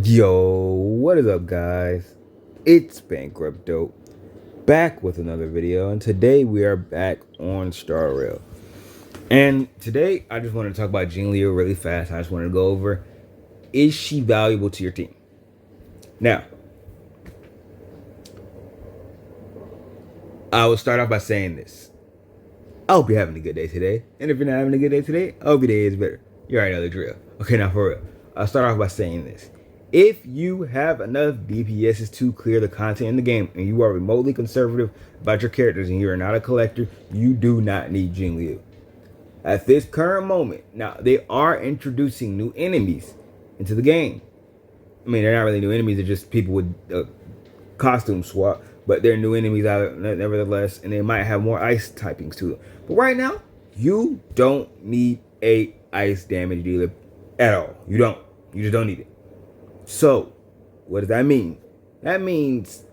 Yo, what is up, guys? It's Bankrupt Dope, back with another video, and today we are back on Star Rail. And today I just wanted to talk about Jing really fast. I just wanted to go over, is she valuable to your team? Now, I will start off by saying this. I hope you're having a good day today, and if you're not having a good day today, I hope your day is better. You already know the drill. Okay, now for real, I'll start off by saying this. If you have enough DPSs to clear the content in the game and you are remotely conservative about your characters and you are not a collector, you do not need Jing Liu. At this current moment, now they are introducing new enemies into the game. I mean, they're not really new enemies, they're just people with costume swap, but they're new enemies nevertheless, and they might have more ice typings to them. But right now, you don't need a ice damage dealer at all. You don't. You just don't need it. So, what does that mean? That means,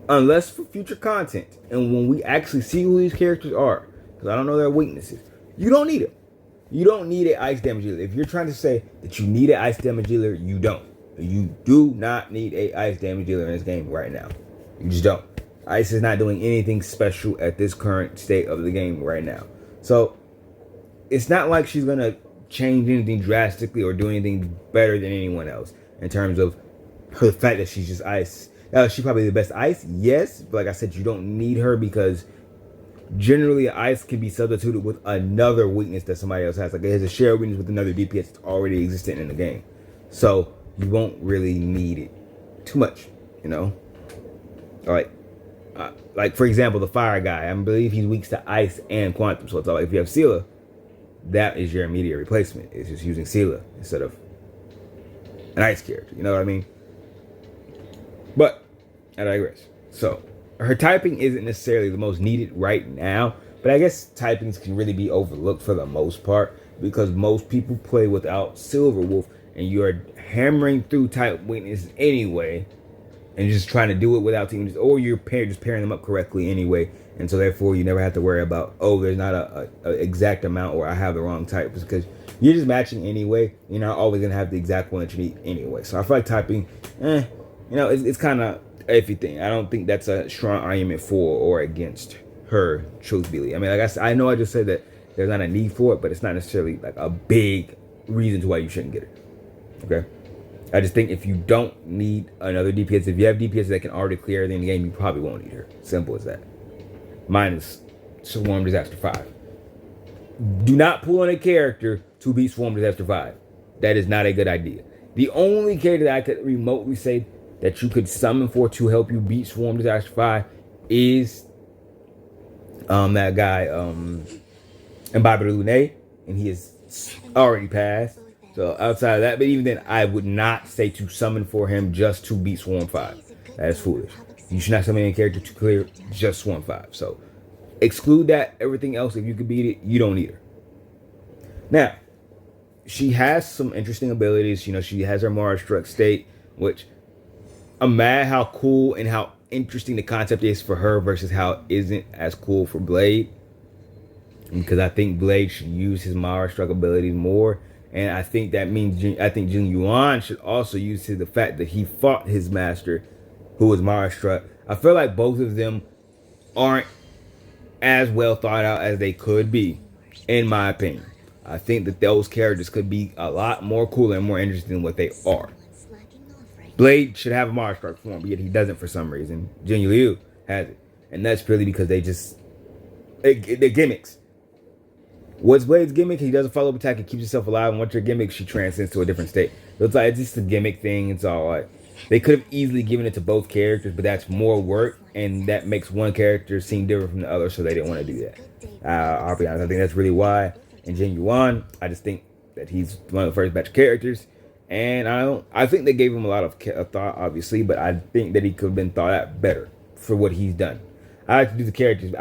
unless for future content, and when we actually see who these characters are, because I don't know their weaknesses, you don't need them. You don't need an ice damage dealer. If you're trying to say that you need an ice damage dealer, you don't. You do not need a ice damage dealer in this game right now. You just don't. Ice is not doing anything special at this current state of the game right now. So, it's not like she's going to change anything drastically or do anything better than anyone else in terms of her fact that she's just ice. She's probably the best ice, yes, but like I said, you don't need her because generally ice can be substituted with another weakness that somebody else has. Like it has a shared weakness with another DPS that's already existent in the game, so you won't really need it too much, you know. Like for example, the fire guy, I believe he's weak to ice and quantum, so it's like if you have Sela, that is your immediate replacement. It's just using Sela instead of an ice character. You know what I mean? But I digress. So her typing isn't necessarily the most needed right now, but I guess typings can really be overlooked for the most part because most people play without Silver Wolf, and you are hammering through type weaknesses anyway, and just trying to do it without teams, or you're just pairing them up correctly anyway. And so therefore you never have to worry about, oh, there's not a exact amount or I have the wrong type, because you're just matching anyway. You're not always gonna have the exact one that you need anyway. So I feel like typing, it's kind of iffy thing. I don't think that's a strong argument for or against her, truthfully. I mean, like I know I just said that there's not a need for it, but it's not necessarily like a big reason to why you shouldn't get it. Okay. I just think if you don't need another DPS, if you have DPS that can already clear everything in the game, you probably won't need her. Simple as that. Mine is Swarm Disaster 5. Do not pull on a character to beat Swarm Disaster 5. That is not a good idea. The only character that I could remotely say that you could summon for to help you beat Swarm Disaster 5 is that guy, Mbabber Lune, and he is already passed. So outside of that, but even then, I would not say to summon for him just to beat Swarm 5. That is foolish. You should not summon any character to clear just Swarm 5. So exclude that. Everything else, if you could beat it, you don't need her. Now, she has some interesting abilities. You know, she has her Mara Struck state, which I'm mad how cool and how interesting the concept is for her versus how it isn't as cool for Blade. Because I think Blade should use his Mara Struck abilities more. And I think that means Jing Yuan should also use the fact that he fought his master, who was Mara Struck. I feel like both of them aren't as well thought out as they could be, in my opinion. I think that those characters could be a lot more cooler and more interesting than what they are. Blade should have a Mara Struck form, but yet he doesn't for some reason. Jing Liu has it. And that's purely because they're gimmicks. What's Blade's gimmick? He doesn't follow up attack and keeps himself alive. And once your gimmick, she transcends to a different state. So it's just a gimmick thing. It's all like they could have easily given it to both characters, but that's more work, and that makes one character seem different from the other. So they didn't want to do that. I'll be honest. I think that's really why. And Jing Yuan, I just think that he's one of the first batch of characters, and I think they gave him a lot of thought, obviously, but I think that he could have been thought out better for what he's done. I like to do the characters.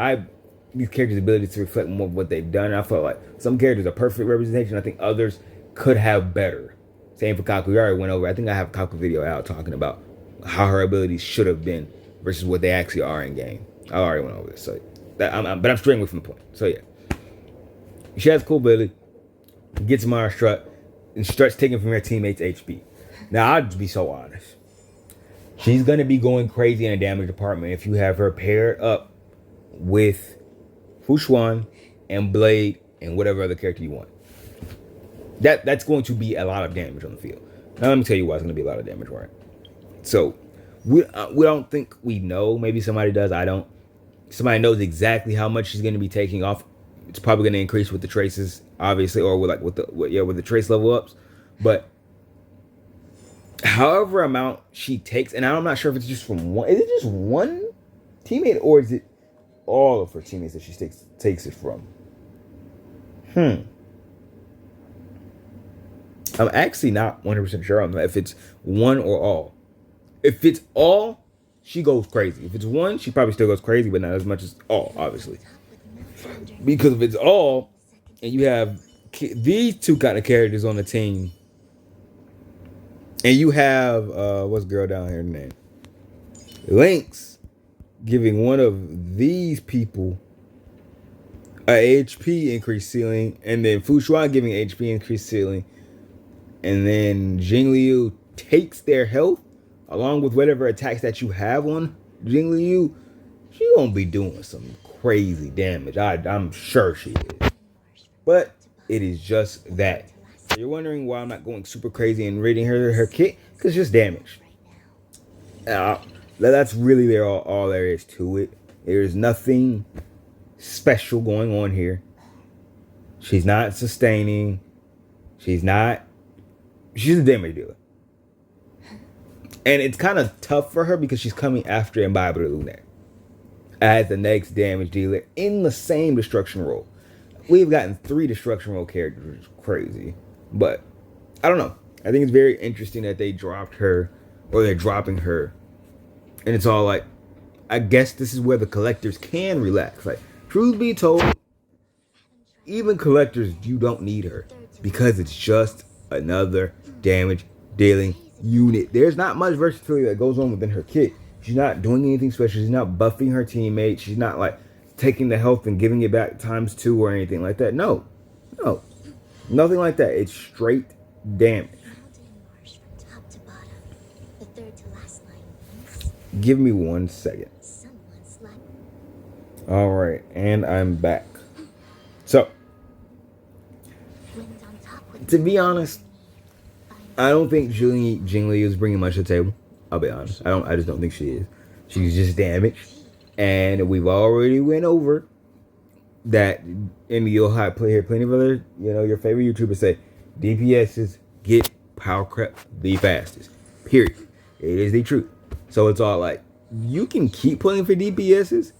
These characters' ability to reflect more of what they've done. And I felt like some characters are perfect representation. I think others could have better. Same for Kaku. We already went over. I think I have a Kaku video out talking about how her abilities should have been versus what they actually are in game. I already went over this. So, but I'm straying away from the point. So yeah, she has cool ability. Gets Mara Strut, and Strut's taken from her teammates' HP. Now, I'll just be so honest. She's going to be going crazy in the damage department if you have her paired up with Fushuan and Blade and whatever other character you want. That's going to be a lot of damage on the field. Now, let me tell you why it's going to be a lot of damage, right? So, we don't think we know. Maybe somebody does. I don't. Somebody knows exactly how much she's going to be taking off. It's probably going to increase with the traces, obviously, or with the trace level ups. But however amount she takes, and I'm not sure if it's just from one. Is it just one teammate, or is it all of her teammates that she takes it from? I'm actually not 100% sure on that, if it's one or all. If it's all, she goes crazy. If it's one, she probably still goes crazy, but not as much as all, obviously. Because if it's all, and you have these two kind of characters on the team, and you have, what's the girl down here name? Lynx giving one of these people a HP increased ceiling, and then Fushuan giving HP increased ceiling, and then Jing Liu takes their health along with whatever attacks that you have on Jing Liu. She gonna be doing some crazy damage. I'm sure she is. But it is just that. So you're wondering why I'm not going super crazy and rating her kit? Because it's just damage. That's really all there is to it. There's nothing special going on here. She's not sustaining. She's a damage dealer. And it's kind of tough for her because she's coming after Imbiber Lunaire as the next damage dealer in the same destruction role. We've gotten 3 destruction role characters, which is crazy. But I don't know. I think it's very interesting that they dropped her, or they're dropping her. And it's all like, I guess this is where the collectors can relax. Like, truth be told, even collectors, you don't need her because it's just another damage dealing unit. There's not much versatility that goes on within her kit. She's not doing anything special. She's not buffing her teammates. She's not like taking the health and giving it back ×2 or anything like that. No, nothing like that. It's straight damage. Give me 1 second. All right, and I'm back. So, to be honest, I don't think Jing Li is bringing much to the table. I'll be honest. I just don't think she is. She's just damaged. And we've already went over that, and you'll have plenty of other, your favorite YouTubers say, DPSs get power crept the fastest. Period. It is the truth. So it's all like, you can keep playing for DPSs,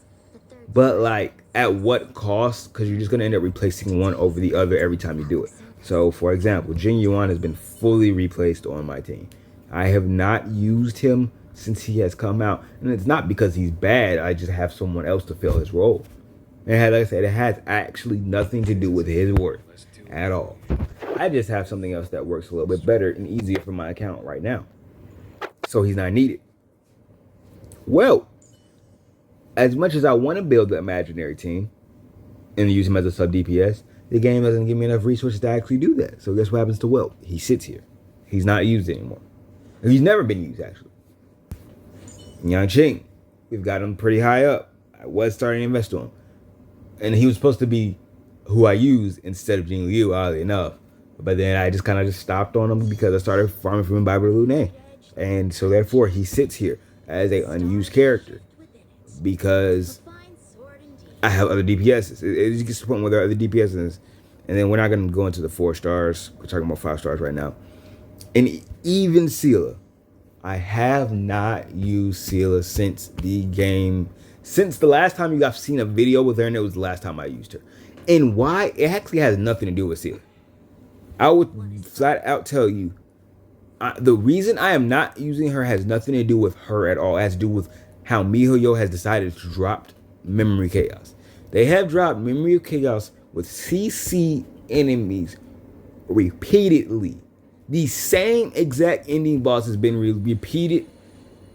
but like, at what cost? Because you're just going to end up replacing one over the other every time you do it. So, for example, Jing Yuan has been fully replaced on my team. I have not used him since he has come out. And it's not because he's bad. I just have someone else to fill his role. And like I said, it has actually nothing to do with his work at all. I just have something else that works a little bit better and easier for my account right now. So he's not needed. Well, as much as I want to build the imaginary team and use him as a sub DPS, the game doesn't give me enough resources to actually do that. So guess what happens to Will? He sits here. He's not used anymore. He's never been used, actually. Yang, we've got him pretty high up. I was starting to invest on him. And he was supposed to be who I use instead of Jing Liu, oddly enough. But then I just kind of stopped on him because I started farming from Imbiber Lunaire. And so therefore he sits here as an unused character because I have other DPSs. It gets to the point where there are other DPSs, and then we're not going to go into the 4 stars. We're talking about 5 stars right now. And even Sela, I have not used Sela since the game, since the last time you guys seen a video with her, and it was the last time I used her. And why? It actually has nothing to do with Sela. I would flat out tell you, the reason I am not using her has nothing to do with her at all. It has to do with how MiHoYo has decided to drop Memory Chaos. They have dropped Memory of Chaos with CC enemies repeatedly. The same exact ending boss has been repeated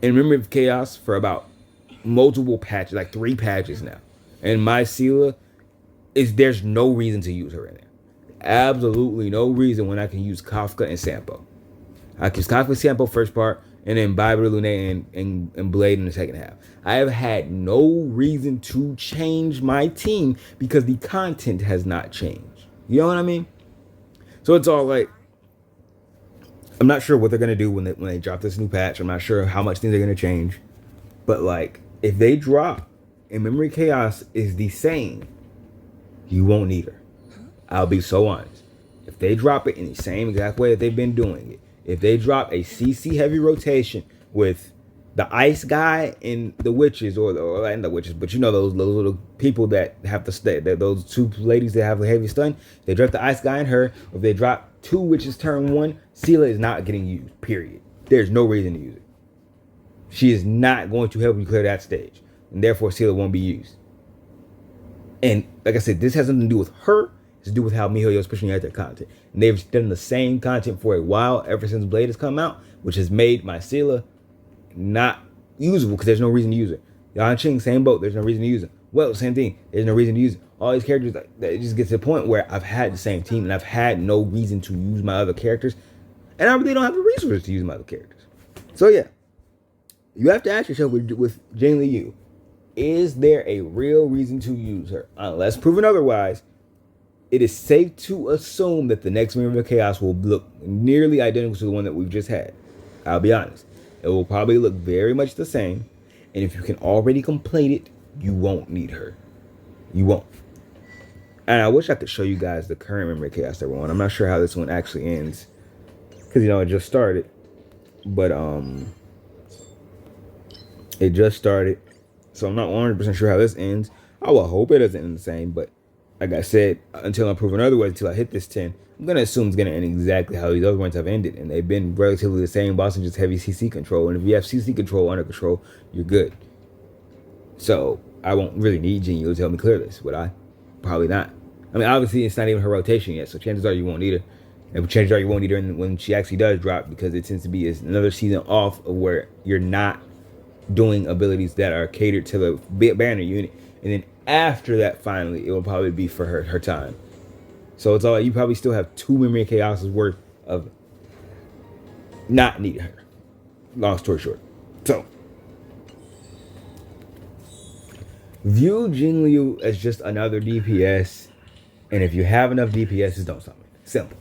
in Memory of Chaos for about multiple patches, like 3 patches now. And my Sela there's no reason to use her in there. Absolutely no reason when I can use Kafka and Sampo. I keep conflict sample first part, and then Bible Lune and Blade in the second half. I have had no reason to change my team because the content has not changed. You know what I mean? So it's all like, I'm not sure what they're gonna do when they drop this new patch. I'm not sure how much things are gonna change, but like if they drop and Memory Chaos is the same, you won't need her. I'll be so honest. If they drop it in the same exact way that they've been doing it, if they drop a CC heavy rotation with the ice guy and the witches, or and the witches, but you know those little people that have to stay, those two ladies that have a heavy stun, they drop the ice guy and her. If they drop two witches turn one, Sela is not getting used. Period. There's no reason to use it. She is not going to help you clear that stage, and therefore Sela won't be used. And like I said, this has nothing to do with her. It's to do with how MiHoYo is pushing out their content. And they've done the same content for a while, ever since Blade has come out, which has made my Sela not usable because there's no reason to use it. Yan Ching, same boat. There's no reason to use it. Well, same thing. There's no reason to use it. All these characters, like, it just gets to the point where I've had the same team and I've had no reason to use my other characters. And I really don't have the resources to use my other characters. So yeah, you have to ask yourself with Jing Liu, is there a real reason to use her? Unless proven otherwise, it is safe to assume that the next Mirror of Chaos will look nearly identical to the one that we've just had. I'll be honest. It will probably look very much the same. And if you can already complete it, you won't need her. You won't. And I wish I could show you guys the current Memory Chaos that we're on. I'm not sure how this one actually ends, because, you know, it just started. But, it just started. So I'm not 100% sure how this ends. I will hope it doesn't end the same. But like I said, until I'm proven otherwise, until I hit this 10, I'm going to assume it's going to end exactly how these other ones have ended. And they've been relatively the same, boss, and just heavy CC control. And if you have CC control under control, you're good. So I won't really need Jing to help me clear this, would I? Probably not. I mean, obviously, it's not even her rotation yet, so chances are you won't need her. And chances are you won't need her when she actually does drop, because it tends to be another season off of where you're not doing abilities that are catered to the banner unit. And then after that, finally, it will probably be for her time. So it's all like you probably still have 2 Memory Chaos's worth of not needing her. Long story short. So, view Jing Liu as just another DPS, and if you have enough DPSs, don't summon. Simple.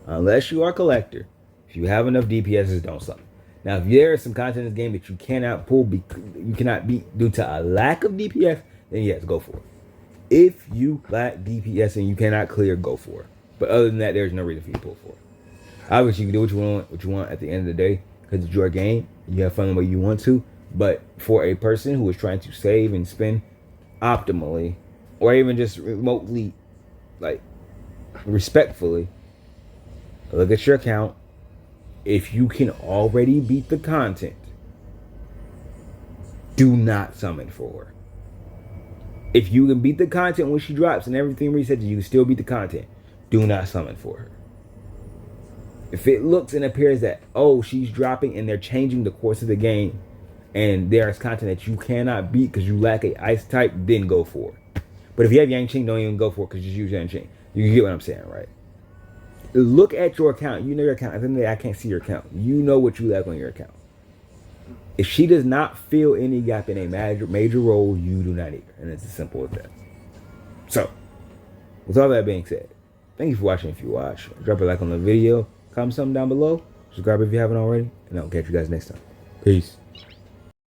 Unless you are a collector, if you have enough DPSs, don't summon. Now, if there is some content in this game that you cannot pull, you cannot beat due to a lack of DPS, then yes, go for it. If you lack DPS and you cannot clear, go for it. But other than that, there's no reason for you to pull for it. Obviously, you can do what you want at the end of the day, because it's your game. You have fun the way you want to. But for a person who is trying to save and spend optimally, or even just remotely, like, respectfully, look at your account. If you can already beat the content, do not summon for her. If you can beat the content when she drops and everything resets, you can still beat the content. Do not summon for her. If it looks and appears that, oh, she's dropping and they're changing the course of the game, and there's content that you cannot beat because you lack a ice type, then go for it. But if you have Yang Ching, don't even go for it, because just use Yang Ching. You get what I'm saying, right? Look at your account. You know your account. At the end of the day, I can't see your account. You know what you lack on your account. If she does not fill any gap in a major role, you do not need her. And it's as simple as that. So, with all that being said, thank you for watching. If you watch, drop a like on the video, comment something down below, subscribe if you haven't already, and I'll catch you guys next time. Peace.